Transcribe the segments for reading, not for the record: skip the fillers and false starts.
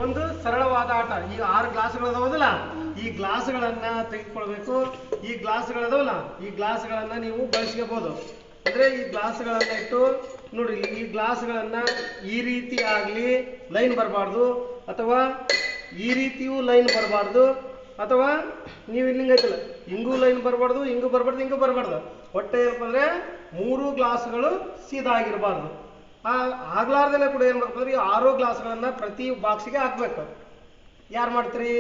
ಒಂದು ಸರಳವಾದ ಆಟ. ಈಗ 6 ಗ್ಲಾಸ್ಗಳದಾವಲ್ಲ, ಈ ಗ್ಲಾಸ್ಗಳನ್ನ ತೆಗೆದುಕೊಳ್ಬೇಕು. ಈ ಗ್ಲಾಸ್ಗಳದಾವಲ್ಲ, ಈ ಗ್ಲಾಸ್ಗಳನ್ನ ನೀವು ಬಳಸ್ಕೋಬಹುದು. ಅಂದ್ರೆ ಈ ಗ್ಲಾಸ್ಗಳನ್ನ ಇಟ್ಟು ನೋಡ್ರಿ, ಈ ಗ್ಲಾಸ್ಗಳನ್ನ ಈ ರೀತಿ ಆಗ್ಲಿ ಲೈನ್ ಬರಬಾರ್ದು, ಅಥವಾ ಈ ರೀತಿಯೂ ಲೈನ್ ಬರಬಾರ್ದು, ಅಥವಾ ನೀವು ಇಲ್ಲಿಂಗ್ ಐತಲ್ಲ ಹಿಂಗೂ ಲೈನ್ ಬರಬಾರ್ದು, ಹಿಂಗೂ ಬರಬಾರ್ದು, ಹಿಂಗೂ ಬರಬಾರ್ದು. ಒಟ್ಟೆ ಏನಪ್ಪ ಅಂದ್ರೆ 3 ಗ್ಲಾಸ್ಗಳು ಸೀದಾ ಆಗಿರಬಾರ್ದು. ಆಗ್ಲಾರ್ದಲ್ಲೇ ಕೂಡ ಏನ್ ಮಾಡ್ಬೇಕಂದ್ರೆ ಈ 6 ಗ್ಲಾಸ್ಗಳನ್ನ ಪ್ರತಿ ಬಾಕ್ಸಿಗೆ ಹಾಕ್ಬೇಕು. ಯಾರು ಮಾಡ್ತೀರಿ?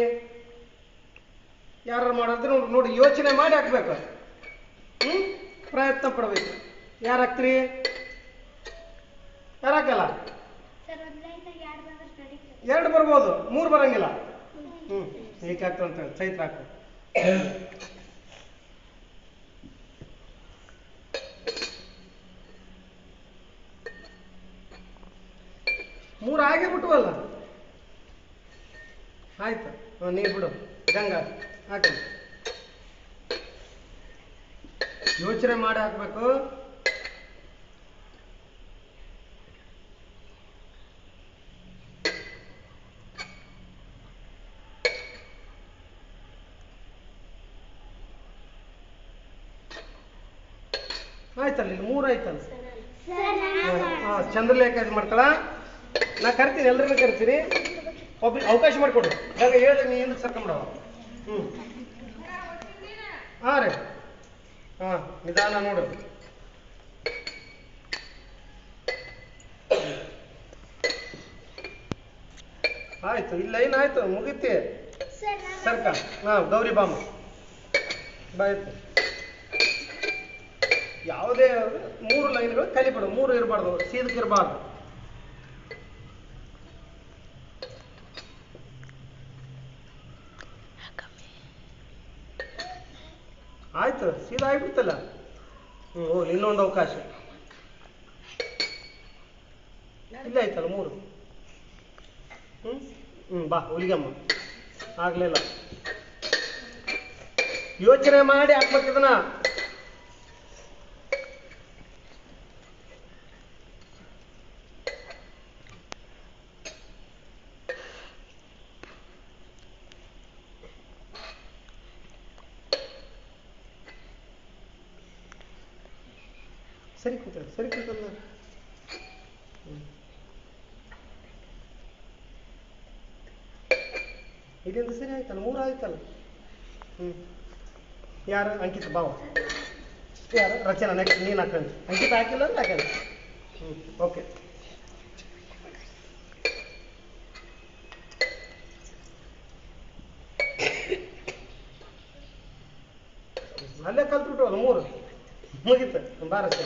ಯಾರು ಮಾಡಿದ್ರೆ ನೋಡಿ ಯೋಚನೆ ಮಾಡಿ ಹಾಕ್ಬೇಕು. ಪ್ರಯತ್ನ ಪಡ್ಬೇಕು. ಯಾರು ಹಾಕ್ತೀರಿ? ಯಾರು ಹಾಕಲ್ಲ? 2 ಬರ್ಬೋದು, 3 ಬರಂಗಿಲ್ಲ. ಏಕೆ ಆಗ್ತದಂತ ಚೈತ್ರ ಹಾಕ. ಮೂರು ಆಗೇ ಬಿಟ್ಟವಲ್ಲ. ಆಯ್ತು, ನೀರು ಬಿಡು. ಗಂಗಾ ಹಾಕ. ಯೋಚನೆ ಮಾಡಿ ಹಾಕ್ಬೇಕು. ಆಯ್ತಲ್ಲ, ಇಲ್ಲಿ 3 ಆಯ್ತಲ್ಲ. ಚಂದ್ರಲೇಖ ಇದು ಮಾಡ್ತಾಳ. ನಾ ಕರಿತೀನಿ, ಎಲ್ಲರನ್ನ ಕರಿತೀನಿ. ಒಬ್ರಿಗೆ ಅವಕಾಶ ಮಾಡಿಕೊಡ್ರಿ. ಇವಾಗ ಹೇಳಿದ್ರೆ ನೀ ಏನು ಸರ್ಕೊಂಬಿಡವ. ಹಾಂ ರೀ, ಹಾಂ ನಿಧಾನ ನೋಡು. ಆಯ್ತು, ಇಲ್ಲ ಏನಾಯ್ತು, ಮುಗೀತಿ ಸರ್ಕ. ಹಾಂ, ಗೌರಿ ಬಾಮ ಬಾಯ್ತು. ಯಾವುದೇ 3 ಲೈನ್ಗಳು ಕಲಿಬಿಡು. 3 ಇರಬಾರ್ದು, ಸೀದಕ್ಕೆ ಇರಬಾರ್ದು. ಆಯ್ತು, ಸೀದಾ ಆಗ್ಬಿಡ್ತಲ್ಲ. ಇನ್ನೊಂದು ಅವಕಾಶ ಇಲ್ಲ ಆಯ್ತಲ್ಲ 3. ಬಾ ಹುಲಿಗಮ್ಮ. ಆಗ್ಲಿಲ್ಲ, ಯೋಚನೆ ಮಾಡಿ ಹಾಕ್ಬೇಕಿದನ. ಸರಿ ಕೂತ, ಸರಿ ಕೂತಲ್ಲ. ಇಲ್ಲಿಂದ ಸರಿ ಆಯ್ತಲ್ಲ, 3 ಆಯ್ತಲ್ಲ. ಯಾರು? ಅಂಕಿತ ಬಾವ. ಯಾರು? ರಚನಾ. ನೆಕ್ಸ್ಟ್ ನೀನು ಹಾಕಂడి. ಅಂಕಿತ ಹಾಕಿಲ್ಲ ಅಂದ್ರೆ ಹಾಕಂడి. ಓಕೆ. ಅಲ್ಲೇ ಕಲ್ತ್ಬಿಟ್ಟು 3 ಮುಗೀತು. ಬಾರಸ.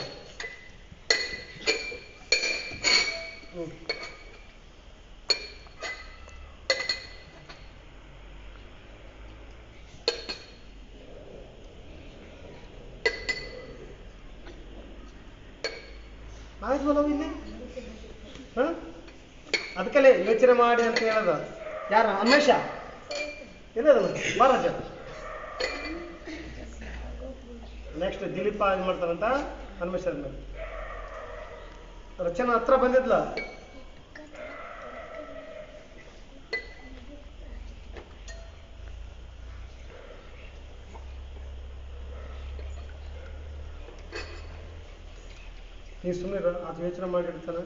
ಆಯ್ತು ಇಲ್ಲಿ. ಅದಕ್ಕಲ್ಲೇ ಯೋಚನೆ ಮಾಡಿ ಅಂತ ಹೇಳದ. ಯಾರ? ಅನ್ವೇಷ ಇಲ್ಲ ಬಾರಜ. ನೆಕ್ಸ್ಟ್ ದಿಲೀಪ ಇದು ಮಾಡ್ತಾರಂತ. ಅನ್ವೇಷ ರಚನಾ ಹತ್ರ ಬಂದಿದ್ಲ. ನೀವು ಸುಮ್ಮನೆ ಅದು ಯೋಚನೆ ಮಾಡಿರ್ತಾನೆ.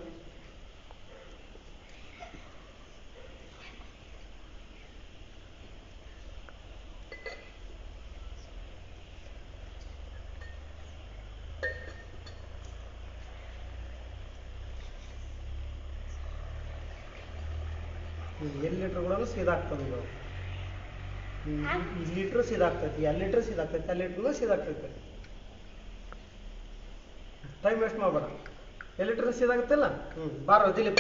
ಎಲ್ಲಿ ಲೀಟ್ರ್ ಕೂಡ ಸೀದಾಗ್ತದೆ. ಈ ಲೀಟ್ರ್ ಸೀದಾಗ್ತೈತಿ, 2 ಲೀಟ್ರ್ ಸೀದಾಗ್ತೈತಿ, 2 ಲೀಟ್ರ್ ಸೀದಾಗ್ತೈತಿ. ಟೈಮ್ ವೇಸ್ಟ್ ಮಾಡಬೇಡ. 2 ಲೀಟ್ರ್ ಸೀದಾಗುತ್ತಲ್ಲ. ಬಾರೋ ದಿಲೀಪ.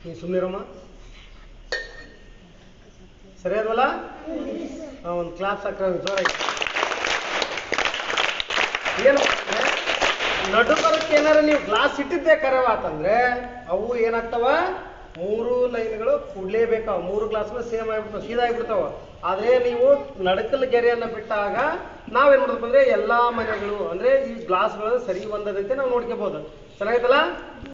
ನೀವು ಸುಮ್ಮನಿರಮ್ಮ. ಸರಿ ಅದವಲ್ಲ? ಒಂದು ಕ್ಲಾಸ್ ಹಾಕ್ರಿ ಜೋರಾಗಿ. ಏನು ನಡುಬರಕ್ಕೆ ಏನಾರ ನೀವು ಗ್ಲಾಸ್ ಇಟ್ಟಿದ್ದೆ ಕರೆವಾತಂದ್ರೆ ಅವು ಏನಾಗ್ತಾವ, 3 ಲೈನ್ಗಳು ಕೂಡ್ಲೇಬೇಕಾವ, 3 ಗ್ಲಾಸ್ಗಳು ಸೇಮ್ ಆಗಿಬಿಡ್ತಾವ, ಸೀದಾ ಆಗಿಬಿಡ್ತಾವ. ಆದ್ರೆ ನೀವು ನಡಕಲ್ ಗೆರೆಯನ್ನ ಬಿಟ್ಟಾಗ ನಾವೇನ್ ಮಾಡ್ಬೇಕು ಅಂದ್ರೆ ಎಲ್ಲಾ ಮನೆಗಳು ಅಂದ್ರೆ ಈ ಗ್ಲಾಸ್ಗಳು ಸರಿ ಒಂದದಂತೆ ನಾವು ನೋಡ್ಕೋಬಹುದು. ಚೆನ್ನಾಗೈತಲ್ಲ.